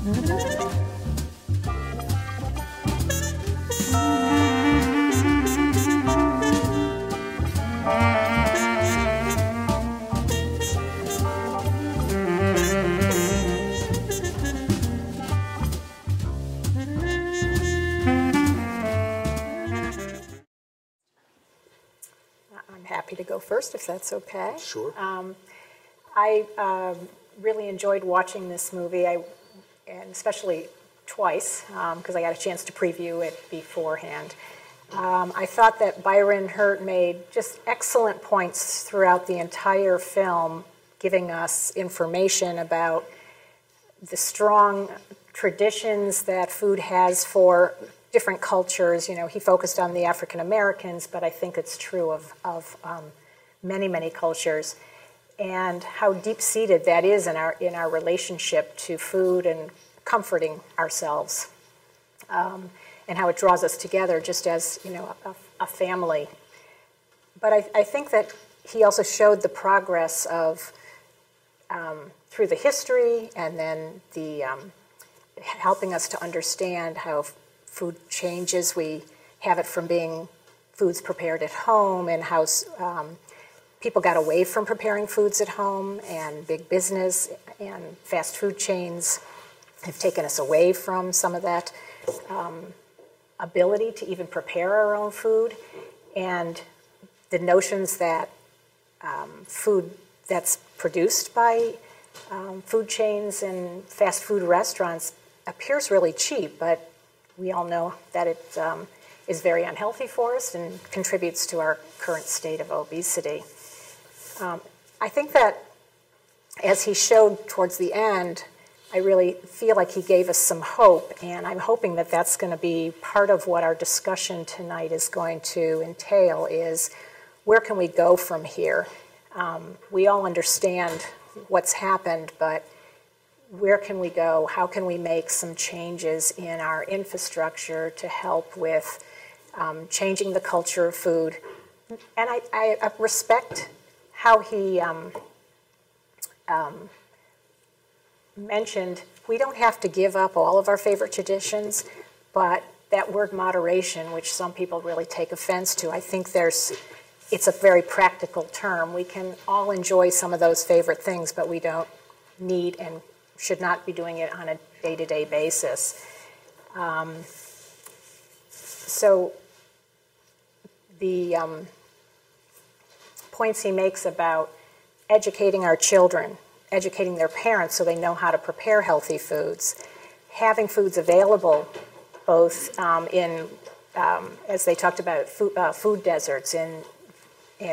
I'm happy to go first, if that's okay. Sure. I really enjoyed watching this movie, and especially twice, because I got a chance to preview it beforehand. I thought that Byron Hurt made just excellent points throughout the entire film, giving us information about the strong traditions that food has for different cultures. You know, he focused on the African Americans, but I think it's true of many, many cultures, and how deep-seated that is in our relationship to food and comforting ourselves, and how it draws us together just as, you know, a family. But I think that he also showed the progress of through the history, and then the helping us to understand how food changes. We have it from being foods prepared at home, and how people got away from preparing foods at home, and big business and fast food chains have taken us away from some of that ability to even prepare our own food, and the notions that food that's produced by food chains and fast food restaurants appears really cheap, but we all know that it is very unhealthy for us and contributes to our current state of obesity. I think that as he showed towards the end, I really feel like he gave us some hope, and I'm hoping that that's going to be part of what our discussion tonight is going to entail, is where can we go from here? We all understand what's happened, but where can we go? How can we make some changes in our infrastructure to help with changing the culture of food? And I respect how he mentioned we don't have to give up all of our favorite traditions, but that word moderation, which some people really take offense to, I think it's a very practical term. We can all enjoy some of those favorite things, but we don't need and should not be doing it on a day-to-day basis. So the points he makes about educating our children, educating their parents so they know how to prepare healthy foods, having foods available both as they talked about, food deserts in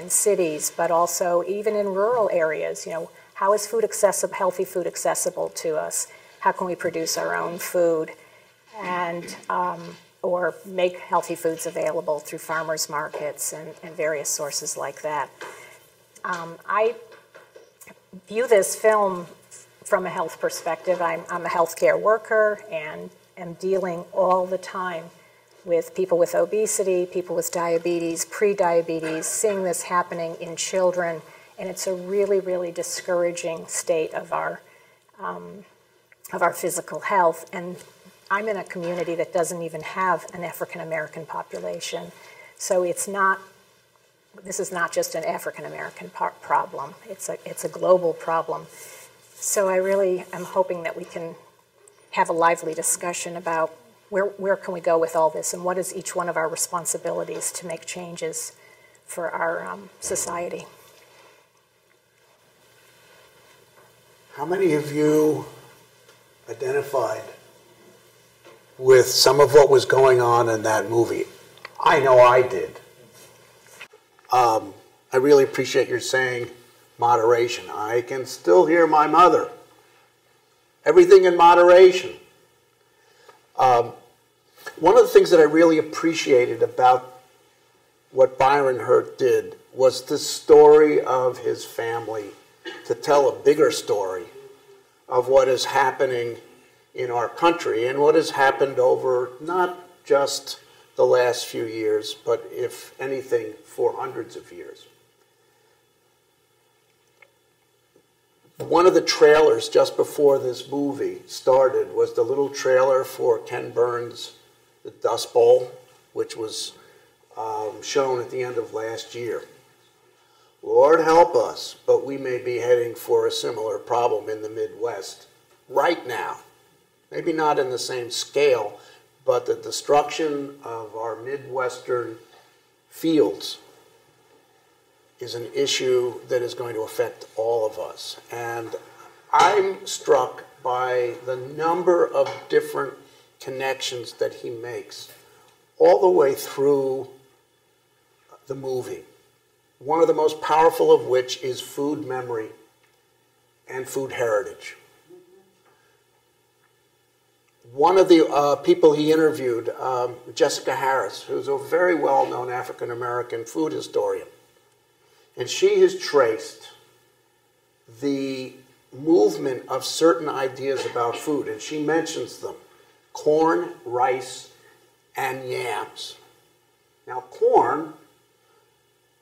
cities, but also even in rural areas. You know, how is food accessible, healthy food accessible to us? How can we produce our own food, and or make healthy foods available through farmers markets and various sources like that? I view this film from a health perspective. I'm a healthcare worker and am dealing all the time with people with obesity, people with diabetes, pre-diabetes, seeing this happening in children, and it's a really, really discouraging state of our physical health. And I'm in a community that doesn't even have an African American population, so this is not just an African American problem. It's a global problem. So I really am hoping that we can have a lively discussion about where can we go with all this, and what is each one of our responsibilities to make changes for our society. How many of you identified with some of what was going on in that movie? I know I did. I really appreciate your saying moderation. I can still hear my mother. Everything in moderation. One of the things that I really appreciated about what Byron Hurt did was the story of his family, to tell a bigger story of what is happening in our country and what has happened over not just the last few years, but if anything, for hundreds of years. One of the trailers just before this movie started was the little trailer for Ken Burns' The Dust Bowl, which was shown at the end of last year. Lord help us, but we may be heading for a similar problem in the Midwest right now. Maybe not in the same scale, but the destruction of our Midwestern fields is an issue that is going to affect all of us. And I'm struck by the number of different connections that he makes all the way through the movie. One of the most powerful of which is food memory and food heritage. One of the people he interviewed, Jessica Harris, who's a very well-known African-American food historian, and she has traced the movement of certain ideas about food, and she mentions them: corn, rice, and yams. Now, corn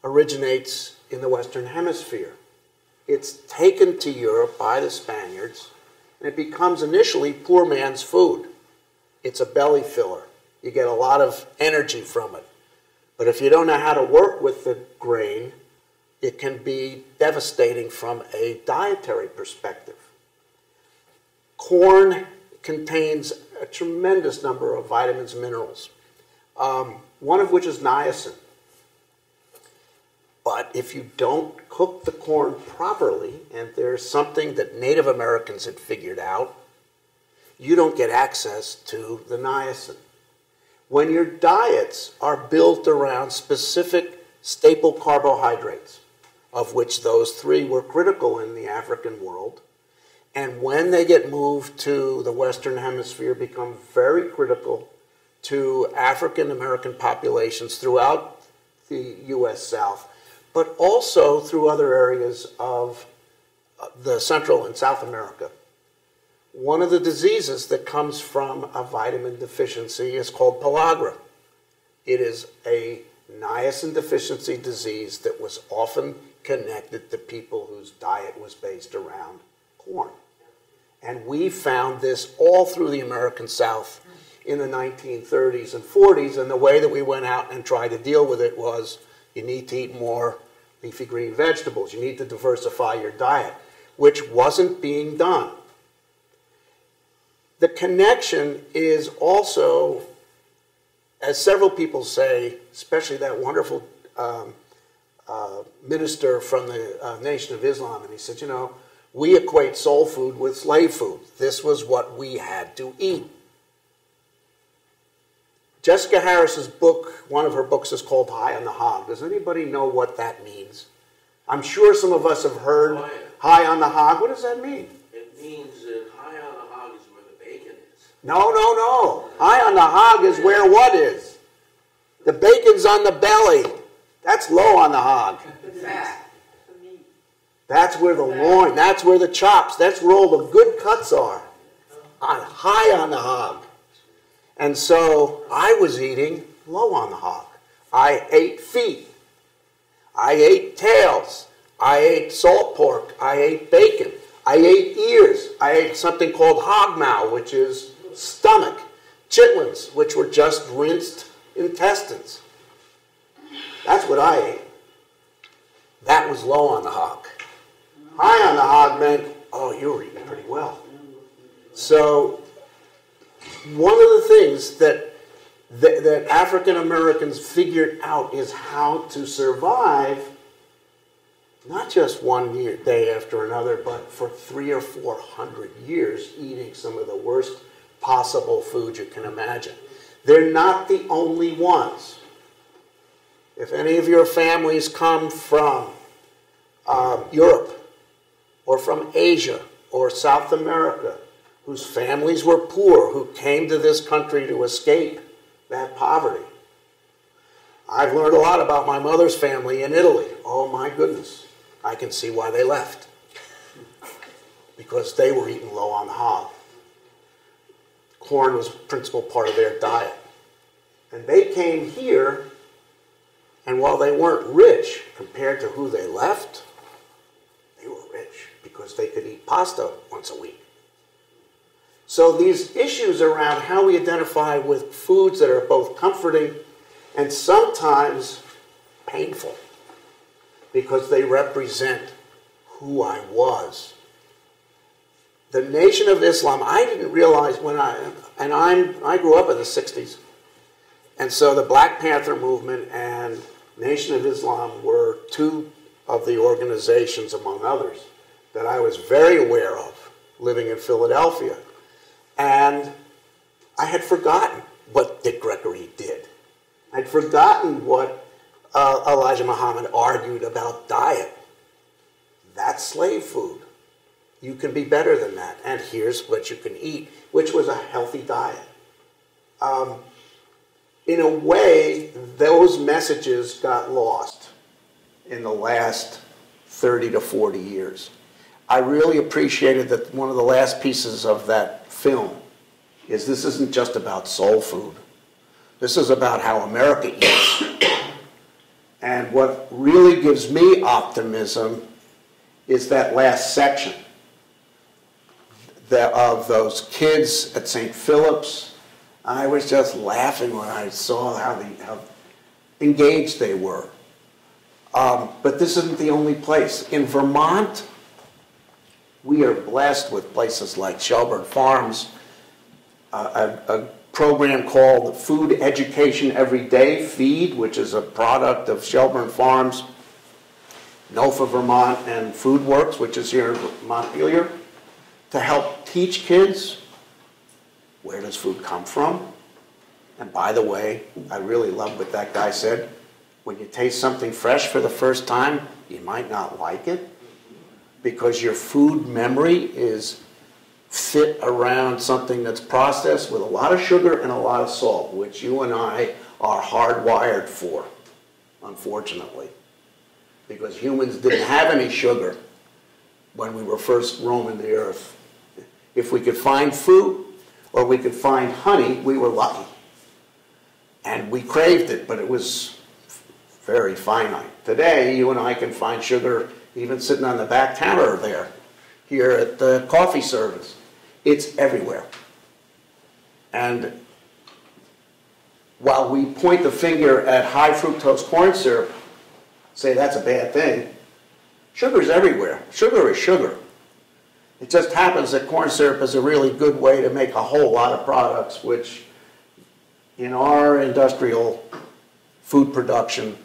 originates in the Western Hemisphere. It's taken to Europe by the Spaniards, and it becomes initially poor man's food. It's a belly filler. You get a lot of energy from it. But if you don't know how to work with the grain, it can be devastating from a dietary perspective. Corn contains a tremendous number of vitamins and minerals, one of which is niacin. But if you don't cook the corn properly, and there's something that Native Americans had figured out, you don't get access to the niacin. When your diets are built around specific staple carbohydrates, of which those three were critical in the African world, and when they get moved to the Western Hemisphere, become very critical to African American populations throughout the U.S. South, but also through other areas of the Central and South America. One of the diseases that comes from a vitamin deficiency is called pellagra. It is a niacin deficiency disease that was often connected to people whose diet was based around corn. And we found this all through the American South in the 1930s and 40s, and the way that we went out and tried to deal with it was, you need to eat more leafy green vegetables. You need to diversify your diet, which wasn't being done. The connection is also, as several people say, especially that wonderful minister from the Nation of Islam, and he said, you know, we equate soul food with slave food. This was what we had to eat. Jessica Harris's book, one of her books is called High on the Hog. Does anybody know what that means? I'm sure some of us have heard High on the Hog. What does that mean? It means that high on the hog is where the bacon is. No, no, no. High on the hog is where what is? The bacon's on the belly. That's low on the hog. That's where the loin, that's where the chops, that's where all the good cuts are. High on the hog. And so I was eating low on the hog. I ate feet. I ate tails. I ate salt pork. I ate bacon. I ate ears. I ate something called hogmaw, which is stomach. Chitlins, which were just rinsed intestines. That's what I ate. That was low on the hog. High on the hog meant, oh, you were eating pretty well. So one of the things that African Americans figured out is how to survive, not just one day after another, but for 300 or 400 years, eating some of the worst possible food you can imagine. They're not the only ones. If any of your families come from Europe or from Asia or South America, whose families were poor, who came to this country to escape that poverty. I've learned a lot about my mother's family in Italy. Oh my goodness, I can see why they left. Because they were eating low on the hog. Corn was a principal part of their diet. And they came here, and while they weren't rich compared to who they left, they were rich because because they could eat pasta once a week. So these issues around how we identify with foods that are both comforting and sometimes painful because they represent who I was. The Nation of Islam, I didn't realize when I grew up in the 60s, and so the Black Panther movement and Nation of Islam were two of the organizations, among others, that I was very aware of living in Philadelphia. And I had forgotten what Dick Gregory did. I'd forgotten what Elijah Muhammad argued about diet. That's slave food. You can be better than that, and here's what you can eat, which was a healthy diet. In a way, those messages got lost in the last 30 to 40 years. I really appreciated that one of the last pieces of that film is this isn't just about soul food. This is about how America eats. And what really gives me optimism is that last section of those kids at St. Philip's. I was just laughing when I saw how engaged they were. But this isn't the only place. In Vermont, we are blessed with places like Shelburne Farms, a program called Food Education Every Day, FEED, which is a product of Shelburne Farms, NOFA Vermont, and FoodWorks, which is here in Montpelier, to help teach kids where does food come from. And by the way, I really love what that guy said. When you taste something fresh for the first time, you might not like it because your food memory is fit around something that's processed with a lot of sugar and a lot of salt, which you and I are hardwired for, unfortunately, because humans didn't have any sugar when we were first roaming the earth. If we could find food or we could find honey, we were lucky. And we craved it, but it was very finite. Today, you and I can find sugar even sitting on the back counter there, here at the coffee service. It's everywhere. And while we point the finger at high fructose corn syrup, say that's a bad thing, sugar's everywhere. Sugar is sugar. It just happens that corn syrup is a really good way to make a whole lot of products, which in our industrial food production,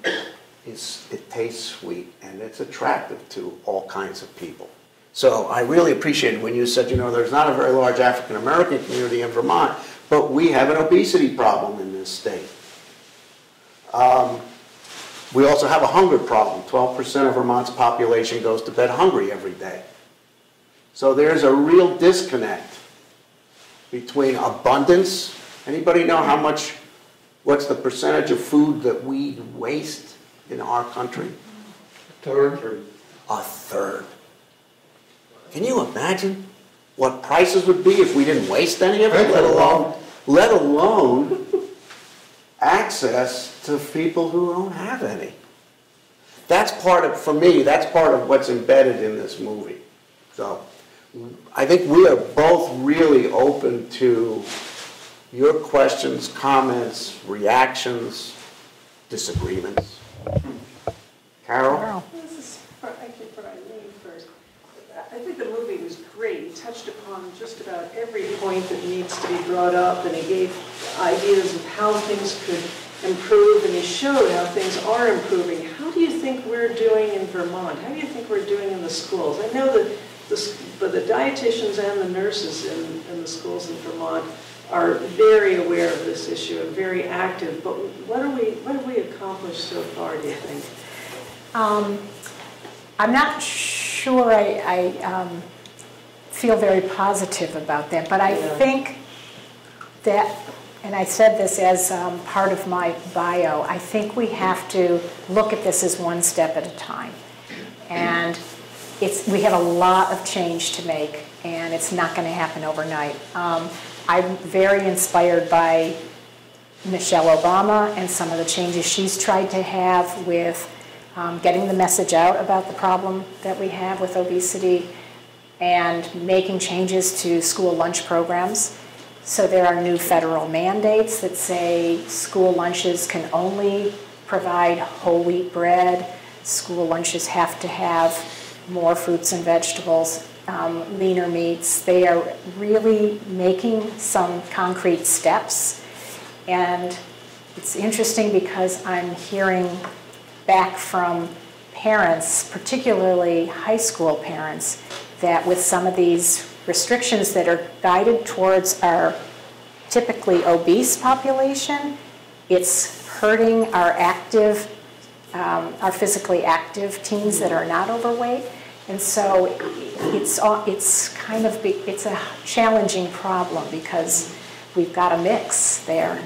it tastes sweet and it's attractive to all kinds of people. So I really appreciated when you said, you know, there's not a very large African American community in Vermont, but we have an obesity problem in this state. We also have a hunger problem. 12% of Vermont's population goes to bed hungry every day. So there's a real disconnect between abundance. Anybody know what's the percentage of food that we waste in our country? A third. A third. Can you imagine what prices would be if we didn't waste any of it, let alone access to people who don't have any? That's part of, for me, that's part of what's embedded in this movie. So I think we are both really open to your questions, comments, reactions, disagreements. Carol? I can put Ilene first. I think the movie was great. He touched upon just about every point that needs to be brought up, and he gave ideas of how things could improve, and he showed how things are improving. How do you think we're doing in Vermont? How do you think we're doing in the schools? I know that the dietitians and the nurses in the schools in Vermont are very aware of this issue and very active, but what have we accomplished so far, do you think? I'm not sure I feel very positive about that, but I think that, and I said this as part of my bio, I think we have to look at this as one step at a time. And we have a lot of change to make, and it's not going to happen overnight. I'm very inspired by Michelle Obama and some of the changes she's tried to have with getting the message out about the problem that we have with obesity. and making changes to school lunch programs. So there are new federal mandates that say school lunches can only provide whole wheat bread. School lunches have to have more fruits and vegetables, leaner meats. They are really making some concrete steps. And it's interesting because I'm hearing back from parents, particularly high school parents, that with some of these restrictions that are guided towards our typically obese population, it's hurting our active, our physically active teens that are not overweight. And so it's kind of, it's a challenging problem because we've got a mix there.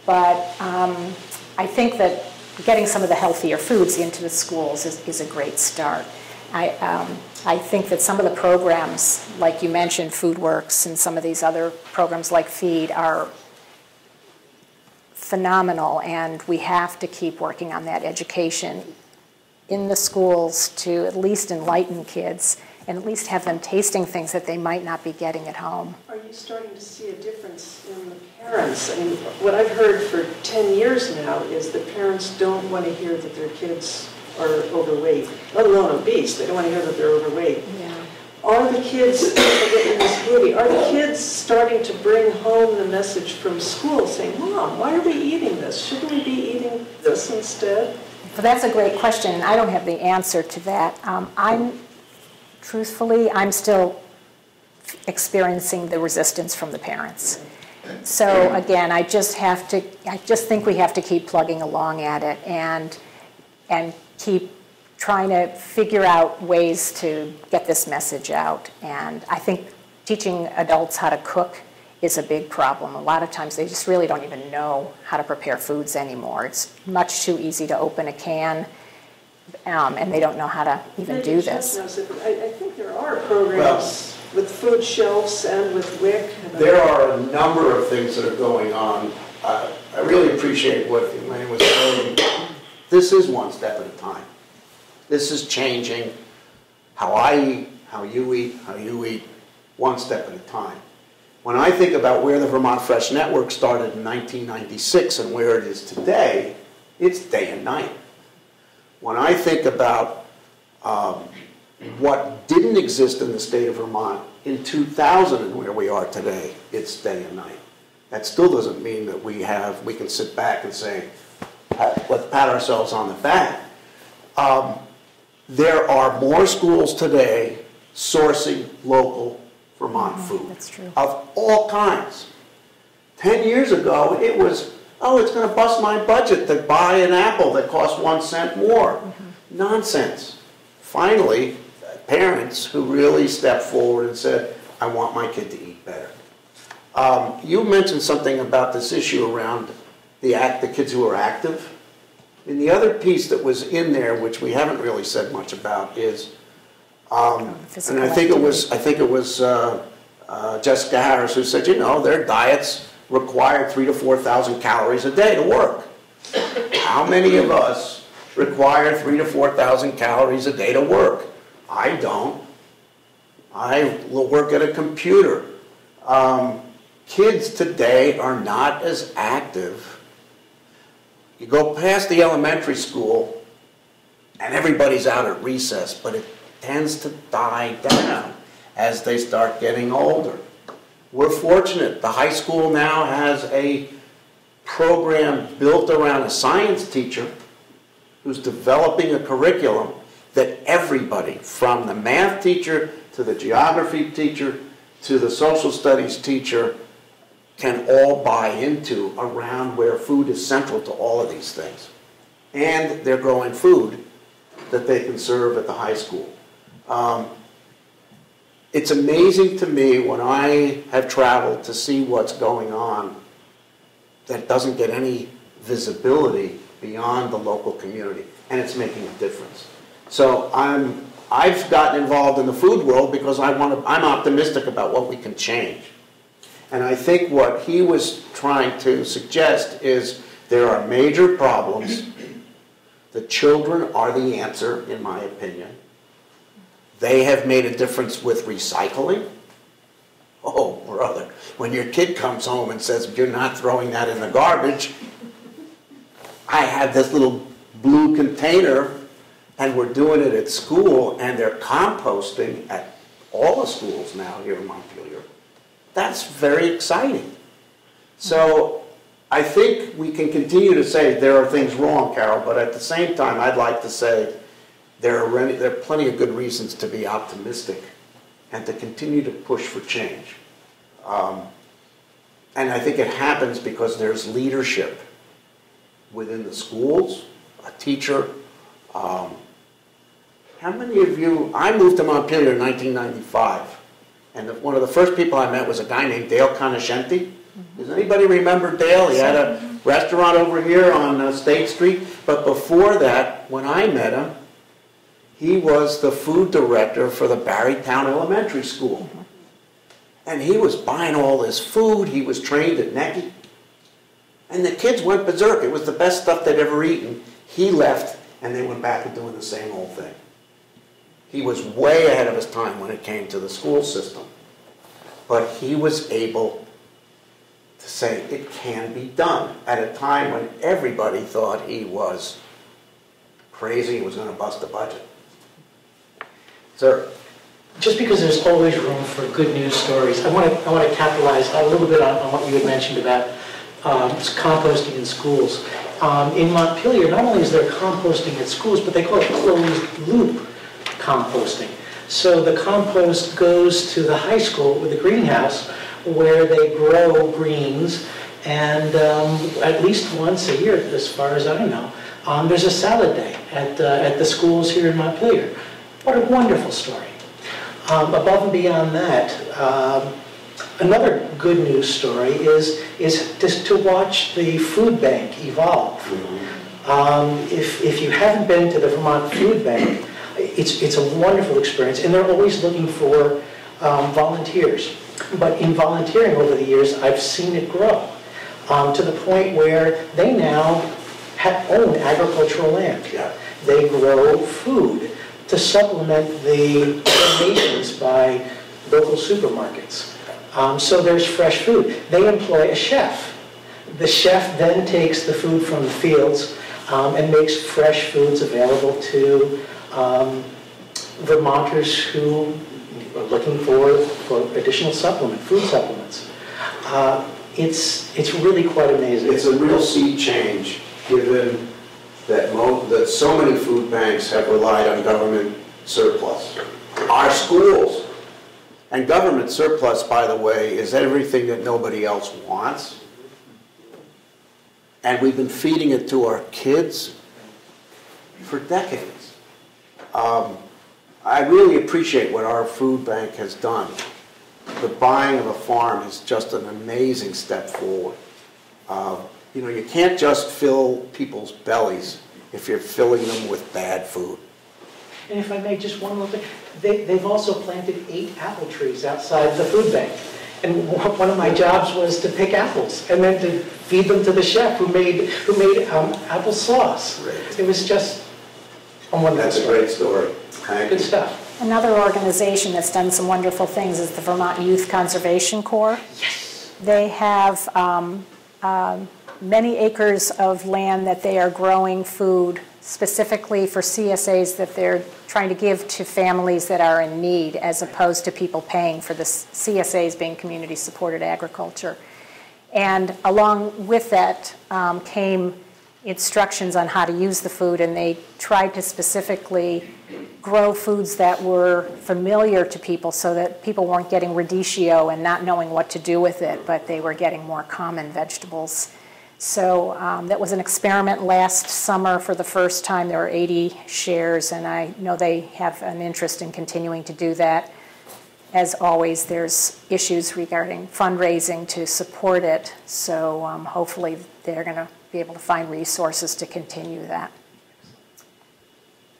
But I think that getting some of the healthier foods into the schools is a great start. I think that some of the programs, like you mentioned, FoodWorks and some of these other programs like Feed are phenomenal, and we have to keep working on that education in the schools to at least enlighten kids and at least have them tasting things that they might not be getting at home. Are you starting to see a difference in the parents? I mean, what I've heard for 10 years now is that parents don't want to hear that their kids are overweight, let alone obese. They don't want to hear that they're overweight. Yeah. Are the kids, in this movie, are the kids starting to bring home the message from school saying, Mom, why are we eating this? Shouldn't we be eating this instead? Well, that's a great question, and I don't have the answer to that. Truthfully, I'm still experiencing the resistance from the parents. So again, I just think we have to keep plugging along at it and keep trying to figure out ways to get this message out. And I think teaching adults how to cook is a big problem. A lot of times they just really don't even know how to prepare foods anymore. It's much too easy to open a can, and they don't know how to even do this. I think there are programs with food shelves and with WIC. There are a number of things that are going on. I really appreciate what Ilene was saying. This is one step at a time. This is changing how I eat, how you eat, one step at a time. When I think about where the Vermont Fresh Network started in 1996 and where it is today, it's day and night. When I think about what didn't exist in the state of Vermont in 2000 and where we are today, it's day and night. That still doesn't mean that we can sit back and say, let's pat ourselves on the back. There are more schools today sourcing local Vermont food. That's true. Of all kinds. 10 years ago, it was, oh, it's going to bust my budget to buy an apple that costs 1 cent more. Nonsense. Finally, parents who really stepped forward and said, I want my kid to eat better. You mentioned something about this issue around the kids who are active. And the other piece that was in there, which we haven't really said much about, is, and I think it was Jessica Harris who said, you know, their diets require 3,000 to 4,000 calories a day to work. How many of us require 3,000 to 4,000 calories a day to work? I don't. I will work at a computer. Kids today are not as active. You go past the elementary school and everybody's out at recess, but it tends to die down as they start getting older. We're fortunate. The high school now has a program built around a science teacher who's developing a curriculum that everybody, from the math teacher to the geography teacher to the social studies teacher, can all buy into, around where food is central to all of these things. And they're growing food that they can serve at the high school. It's amazing to me when I have traveled to see what's going on that doesn't get any visibility beyond the local community, and it's making a difference. So I've gotten involved in the food world because I'm optimistic about what we can change. And I think what he was trying to suggest is there are major problems. The children are the answer, in my opinion. They have made a difference with recycling. Oh, brother, when your kid comes home and says, you're not throwing that in the garbage, I have this little blue container, and we're doing it at school, and they're composting at all the schools now here in Montpelier. That's very exciting. So I think we can continue to say there are things wrong, Carol, but at the same time, I'd like to say there are plenty of good reasons to be optimistic and to continue to push for change. And I think it happens because there's leadership within the schools, a teacher. How many of you, I moved to Montpelier in 1995, and one of the first people I met was a guy named Dale Conoscenti. Does anybody remember Dale? He had a restaurant over here on State Street, but before that, when I met him, he was the food director for the Barrytown Elementary School. And he was buying all this food. He was trained at Necky. And the kids went berserk. It was the best stuff they'd ever eaten. He left, and they went back to doing the same old thing. He was way ahead of his time when it came to the school system. But he was able to say it can be done at a time when everybody thought he was crazy, he was going to bust the budget. Sir? Just because there's always room for good news stories, I want to capitalize a little bit on what you had mentioned about composting in schools. In Montpelier, not only is there composting at schools, but they call it closed loop composting. So the compost goes to the high school with the greenhouse where they grow greens, and at least once a year, as far as I know, there's a salad day at the schools here in Montpelier. What a wonderful story. Above and beyond that, another good news story is just to watch the food bank evolve. If you haven't been to the Vermont Food Bank, it's a wonderful experience, and they're always looking for volunteers. But in volunteering over the years, I've seen it grow to the point where they now own agricultural land. Yeah. They grow food to supplement the donations by local supermarkets. So there's fresh food. They employ a chef. The chef then takes the food from the fields and makes fresh foods available to Vermonters who are looking for additional food supplements. It's really quite amazing. It's a real sea change, given that so many food banks have relied on government surplus. Our schools, and government surplus, by the way, is everything that nobody else wants. And we've been feeding it to our kids for decades. I really appreciate what our food bank has done. The buying of a farm is just an amazing step forward. You know, you can't just fill people's bellies if you're filling them with bad food. And if I may, just one more thing. They've also planted 8 apple trees outside the food bank. And one of my jobs was to pick apples and then to feed them to the chef who made apple sauce. Great. It was just a wonderful That's a great story. Thank Good you. stuff. Another organization that's done some wonderful things is the Vermont Youth Conservation Corps. Yes. They have many acres of land that they are growing food specifically for CSAs that they're trying to give to families that are in need, as opposed to people paying for the CSAs being community-supported agriculture. And along with that came instructions on how to use the food, and they tried to specifically grow foods that were familiar to people so that people weren't getting radicchio and not knowing what to do with it, but they were getting more common vegetables. So that was an experiment last summer for the first time. There were 80 shares, and I know they have an interest in continuing to do that. As always, there's issues regarding fundraising to support it, so hopefully they're going to be able to find resources to continue that.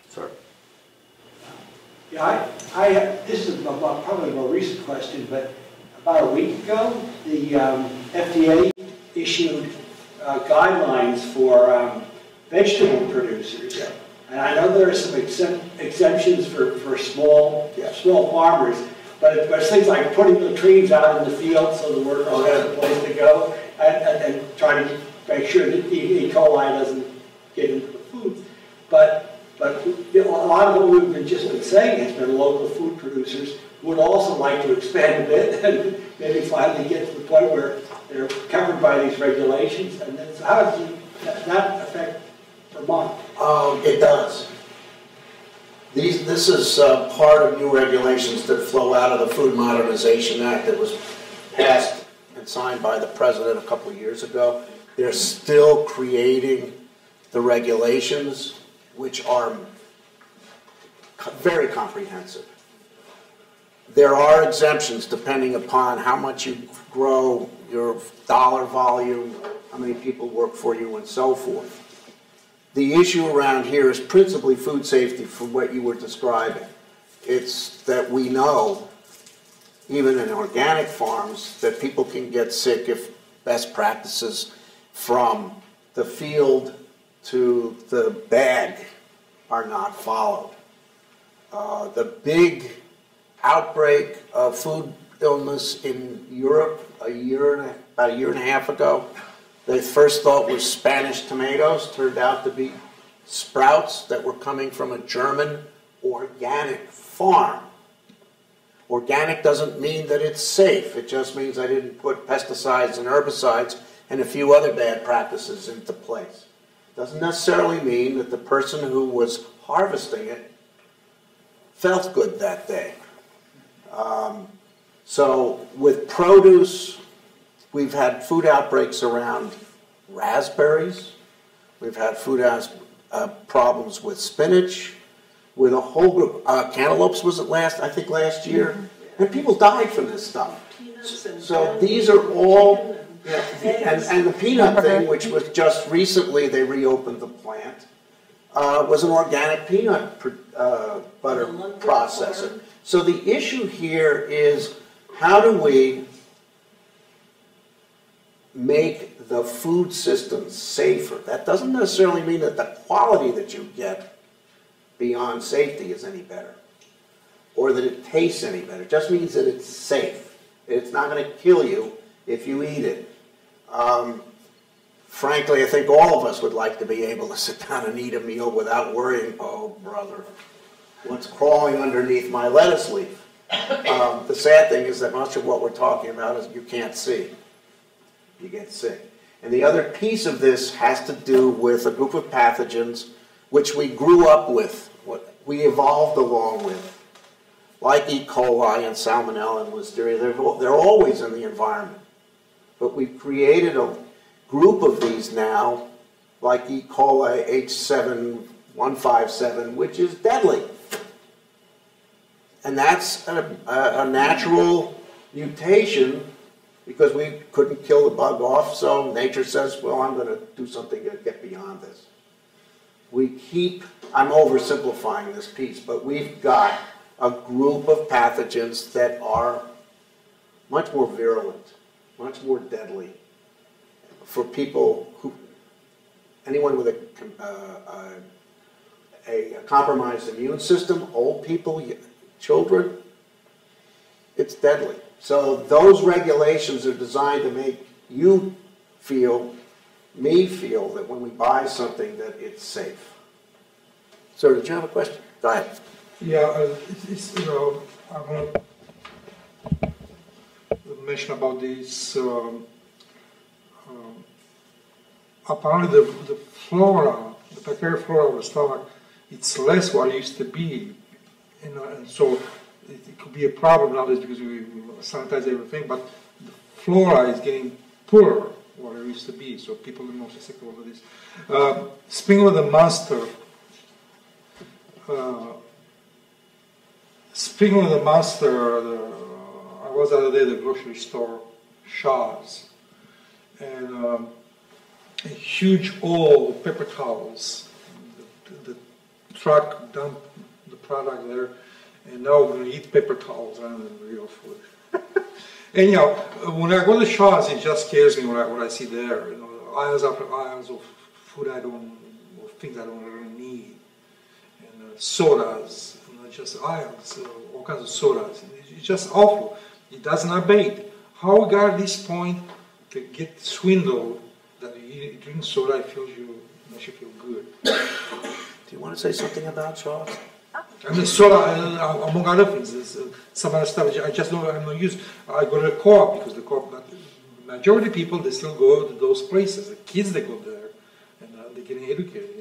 Sir. Yeah, this is probably a more recent question, but about a week ago, the FDA issued guidelines for vegetable producers. Yeah. And I know there are some exemptions for small farmers, but it's things like putting latrines out in the field so the worker has a place to go, and trying to make sure that E. coli doesn't get into the food. But a lot of what we've just been saying has been local food producers who would also like to expand a bit and maybe finally get to the point where they're covered by these regulations. And then, so how does that affect Vermont? It does. This is part of new regulations that flow out of the Food Modernization Act that was passed and signed by the President a couple of years ago. They're still creating the regulations, which are very comprehensive. There are exemptions depending upon how much you grow, your dollar volume, how many people work for you, and so forth. The issue around here is principally food safety from what you were describing. It's that we know, even in organic farms, that people can get sick if best practices from the field to the bag are not followed. The big outbreak of food illness in Europe about a year and a half ago, they first thought was Spanish tomatoes, turned out to be sprouts that were coming from a German organic farm. Organic doesn't mean that it's safe. It just means I didn't put pesticides and herbicides and a few other bad practices into place. Doesn't necessarily mean that the person who was harvesting it felt good that day. So with produce, we've had food outbreaks around raspberries. We've had food problems with spinach, with a whole group. Cantaloupes was it last year? And people died from this stuff. So these are all, and the peanut thing, which was just recently they reopened the plant, was an organic peanut butter processor. So the issue here is, how do we make the food system safer? That doesn't necessarily mean that the quality that you get beyond safety is any better, or that it tastes any better. It just means that it's safe. It's not going to kill you if you eat it. Frankly, I think all of us would like to be able to sit down and eat a meal without worrying, oh, brother, what's crawling underneath my lettuce leaf? The sad thing is that much of what we're talking about is you can't see. You get sick. And the other piece of this has to do with a group of pathogens which we grew up with, what we evolved along with, like E. coli and Salmonella and Listeria. They're always in the environment. But we've created a group of these now, like E. coli H7157, which is deadly. And that's a natural mutation because we couldn't kill the bug off, so nature says, well, I'm going to do something to get beyond this. I'm oversimplifying this piece, but we've got a group of pathogens that are much more virulent, much more deadly for people anyone with a compromised immune system, old people, children, it's deadly. So those regulations are designed to make you feel, me feel, that when we buy something that it's safe. Sir, did you have a question? Go ahead. Yeah, I want to mention about this. Apparently the flora, the bacterial flora of the stomach, it's less what it used to be. And so it could be a problem nowadays because we sanitize everything, but the flora is getting poorer what it used to be, so people are more susceptible to this. Speaking of the master, I was the other day at the grocery store, Shaw's, and a huge old paper towels. The truck dumped the product there, and now we're going to eat paper towels rather than real food. Anyhow, when I go to Shaw's, it just scares me what I see there. Aisles after aisles of food or things I don't really need. and sodas, and just aisles, all kinds of sodas. It's just awful. It doesn't abate. How we got this point to get swindled that you drink soda, it makes you feel good. Do you want to say something about Shaw's? I mean, soda, among other things, there's some other stuff I just don't, I'm not used. I go to the co-op because the co-op, but the majority of people, they still go to those places. The kids, they go there, and they're getting educated.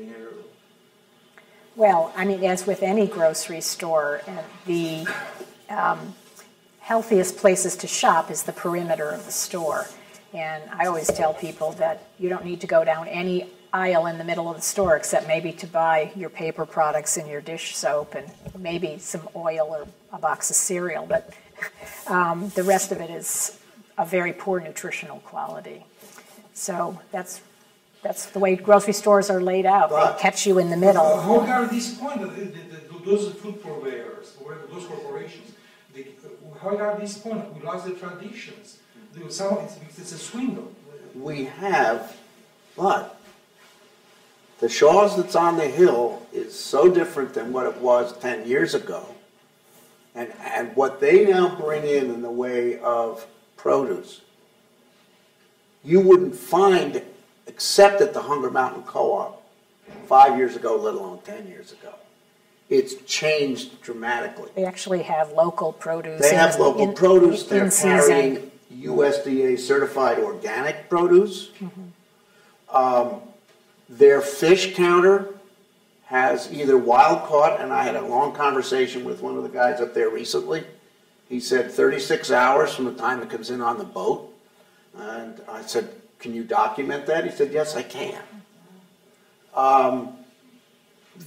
Well, I mean, as with any grocery store, the healthiest places to shop is the perimeter of the store. And I always tell people that you don't need to go down any aisle in the middle of the store except maybe to buy your paper products and your dish soap and maybe some oil or a box of cereal. But the rest of it is a very poor nutritional quality. So that's the way grocery stores are laid out. They catch you in the middle. How are these point? Those food purveyors, those corporations, how are these point? We lost the traditions. It's a swindle. We have, but the Shaw's that's on the hill is so different than what it was 10 years ago. And what they now bring in the way of produce, you wouldn't find except at the Hunger Mountain Co-op 5 years ago, let alone 10 years ago. It's changed dramatically. They actually have local produce. They have local produce. They're carrying season. USDA certified organic produce. Their fish counter has either wild caught, and I had a long conversation with one of the guys up there recently. He said 36 hours from the time it comes in on the boat. And I said, can you document that? He said, yes, I can.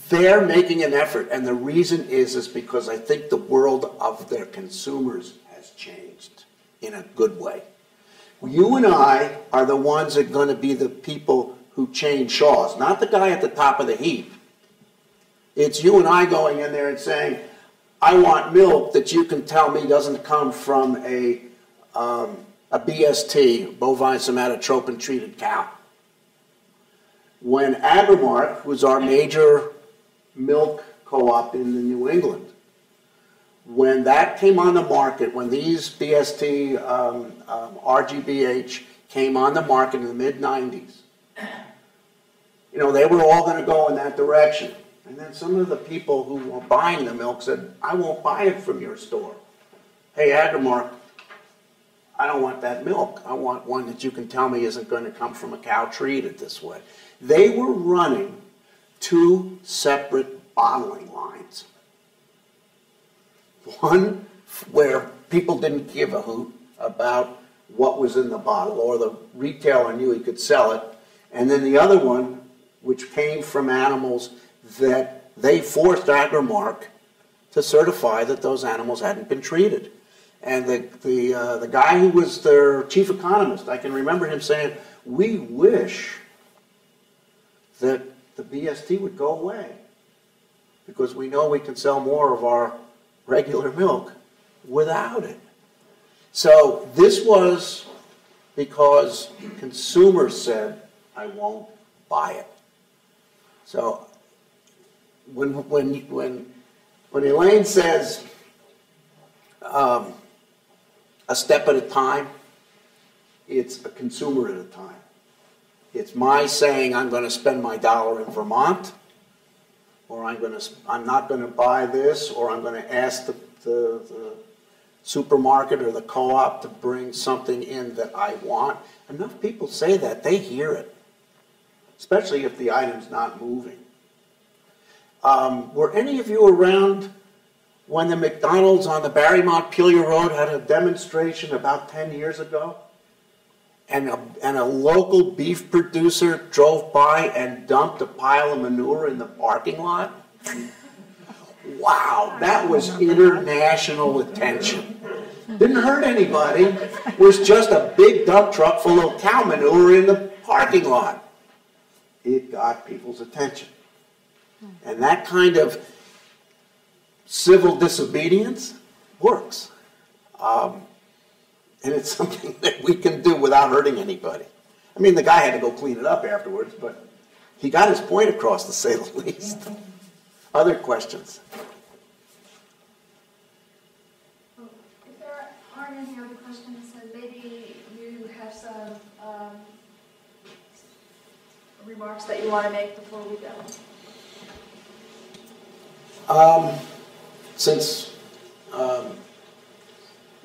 They're making an effort, and the reason is because I think the world of their consumers has changed in a good way. You and I are the ones that are going to be the people who change Shaw's, not the guy at the top of the heap. It's you and I going in there and saying, I want milk that you can tell me doesn't come from a BST, bovine somatotropin treated cow. When Agrimark was our major milk co-op in New England, when that came on the market, when these BST RGBH came on the market in the mid-90s, you know, they were all going to go in that direction. And then some of the people who were buying the milk said, I won't buy it from your store. Hey, Agrimark, I don't want that milk. I want one that you can tell me isn't going to come from a cow treated this way. They were running 2 separate bottling lines. One where people didn't give a hoot about what was in the bottle, or the retailer knew he could sell it, and then the other one, which came from animals that they forced Agrimark to certify that those animals hadn't been treated. And the guy who was their chief economist, I can remember him saying, we wish that the BST would go away because we know we can sell more of our regular milk without it. So this was because consumers said, I won't buy it. So when Ilene says a step at a time, it's a consumer at a time. It's my saying I'm going to spend my dollar in Vermont, or I'm not going to buy this, or I'm going to ask the supermarket or the co-op to bring something in that I want. Enough people say that, they hear it, especially if the item's not moving. Were any of you around when the McDonald's on the Montpelier Road had a demonstration about 10 years ago? And a local beef producer drove by and dumped a pile of manure in the parking lot? Wow, that was international attention. Didn't hurt anybody. It was just a big dump truck full of cow manure in the parking lot. It got people's attention. And that kind of civil disobedience works. And it's something that we can do without hurting anybody. I mean, the guy had to go clean it up afterwards, but he got his point across, to say the least. Other questions? If there aren't any other questions, then maybe you have some remarks that you want to make before we go. Since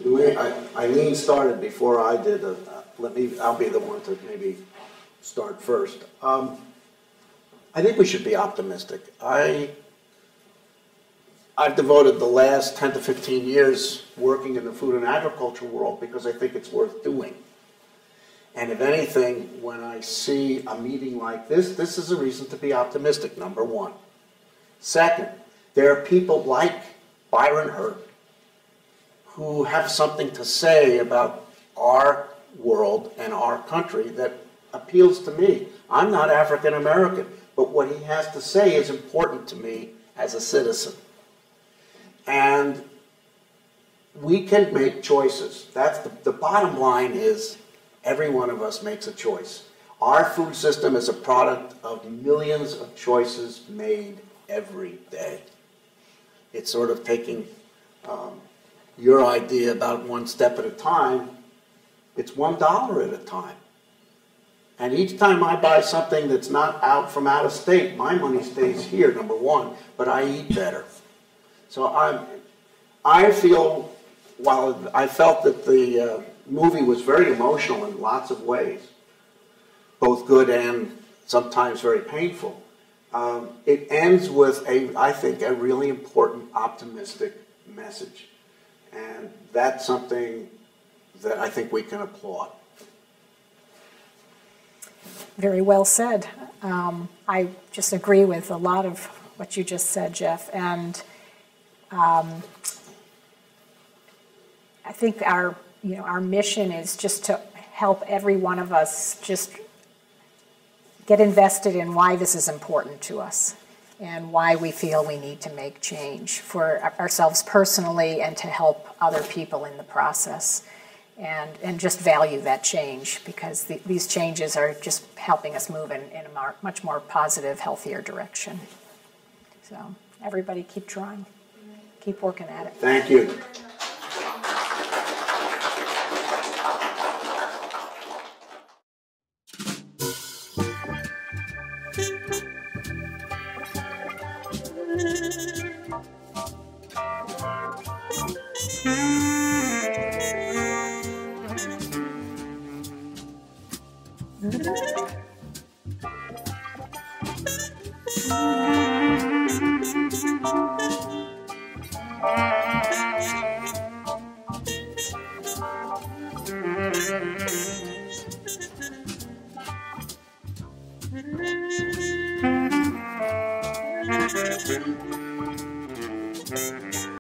Ilene started before I did, I'll be the one to maybe start first. I think we should be optimistic. I've devoted the last 10 to 15 years working in the food and agriculture world because I think it's worth doing. And if anything, when I see a meeting like this, this is a reason to be optimistic, number one. Second, there are people like Byron Hurt who have something to say about our world and our country that appeals to me. I'm not African American, but what he has to say is important to me as a citizen. And we can make choices. That's the bottom line is every one of us makes a choice. Our food system is a product of millions of choices made every day. It's sort of taking your idea about one step at a time. It's $1 at a time. And each time I buy something that's not from out of state, my money stays here, number one, but I eat better. So I feel, while I felt that the movie was very emotional in lots of ways, both good and sometimes very painful, it ends with, I think, a really important optimistic message. And that's something that I think we can applaud. Very well said. I just agree with a lot of what you just said, Jeff. And I think our mission is just to help every one of us just get invested in why this is important to us and why we feel we need to make change for ourselves personally and to help other people in the process. And just value that change because these changes are just helping us move in a much more positive, healthier direction. So everybody keep trying. Keep working at it. Thank you.